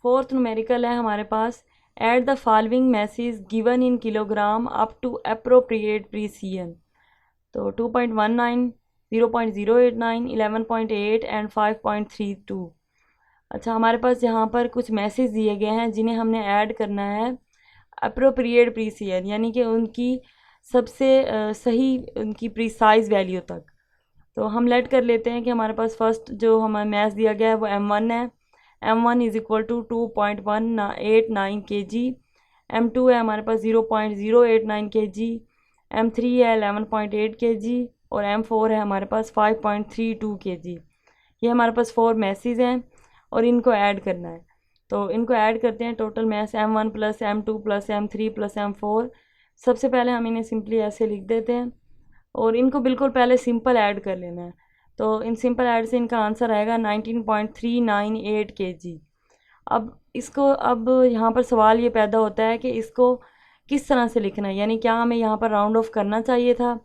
Fourth numerical है हमारे पास, add the following masses given in kilogram up to appropriate precision. तो 2.19, 0.089, 11.8 and 5.32। अच्छा, हमारे पास यहाँ पर कुछ मैसेज दिए गए हैं जिन्हें हमने ऐड करना है अप्रोप्रिएट प्रीसीजन, यानी कि उनकी सबसे सही, उनकी प्रीसाइज वैल्यू तक। तो हम लेट कर लेते हैं कि हमारे पास फर्स्ट जो हमें मैथ दिया गया है वो M1 है। M1 is equal to 2.189 kg। M2 है हमारे पास 0.089 kg। M3 है 11.8 kg और M4 है हमारे पास 5.32 kg। ये हमारे पास 4 मैसेज हैं और इनको ऐड करना है। तो इनको ऐड करते हैं, total mess M1 plus M2 plus M3 plus M4। सबसे पहले हम इन्हें सिंपली ऐसे लिख देते हैं और इनको बिल्कुल पहले सिंपल ऐड कर लेना है। तो इन सिंपल ऐड से इनका आंसर आएगा 19.398 kg। अब यहाँ पर सवाल ये पैदा होता है कि इसको किस तरह से लिखना है, यानी क्या हमें यहाँ पर राउंड ऑफ करना चाहिए था,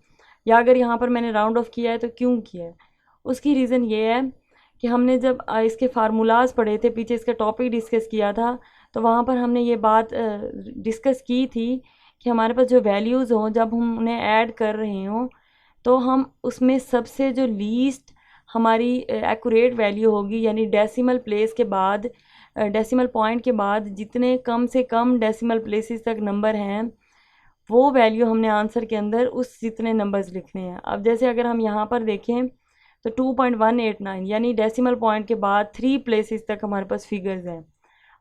या अगर यहाँ पर मैंने राउंड ऑफ किया है तो क्यों किया है। उसकी रीज़न ये है कि हमने जब इसके फार्मूलाज पढ़े थे, पीछे इसका टॉपिक डिस्कस किया था, तो वहाँ पर हमने ये बात डिस्कस की थी कि हमारे पास जो वैल्यूज़ हों, जब हम उन्हें ऐड कर रहे हों, तो हम उसमें सबसे जो लीस्ट हमारी एक्यूरेट वैल्यू होगी, यानी डेसिमल प्लेस के बाद, डेसिमल पॉइंट के बाद जितने कम से कम डेसिमल प्लेसेस तक नंबर हैं, वो वैल्यू हमने आंसर के अंदर उस जितने नंबर्स लिखने हैं। अब जैसे अगर हम यहाँ पर देखें तो 2.189, यानी डेसिमल पॉइंट के बाद 3 प्लेसेस तक हमारे पास फिगर्स हैं।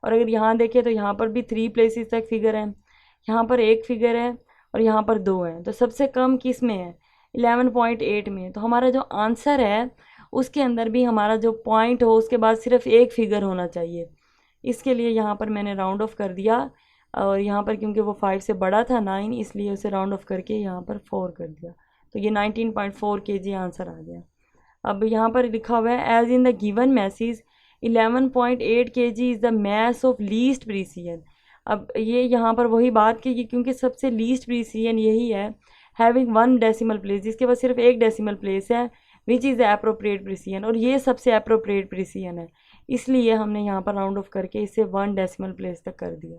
और अगर यहाँ देखें तो यहाँ पर भी 3 प्लेसेस तक फिगर हैं, यहाँ पर 1 फिगर है और यहाँ पर 2 हैं। तो सबसे कम किस में है, 11.8 में। तो हमारा जो आंसर है उसके अंदर भी हमारा जो पॉइंट हो उसके बाद सिर्फ 1 फिगर होना चाहिए। इसके लिए यहाँ पर मैंने राउंड ऑफ कर दिया, और यहाँ पर क्योंकि वो 5 से बड़ा था 9, इसलिए उसे राउंड ऑफ करके यहाँ पर 4 कर दिया। तो ये 19.4 kg आंसर आ गया। अब यहाँ पर लिखा हुआ है, as in the given message 11.8 kg is the mass of least precision. अब ये यहाँ पर वही बात की, क्योंकि सबसे लीस्ट प्रीसीजन यही है, हैविंग 1 डेसिमल प्लेस, जिसके पास सिर्फ 1 डेसिमल प्लेस है, which is the appropriate precision, और ये सबसे अप्रोप्रिएट प्रीसीजन है, इसलिए हमने यहाँ पर राउंड ऑफ करके इसे 1 डेसिमल प्लेस तक कर दिया।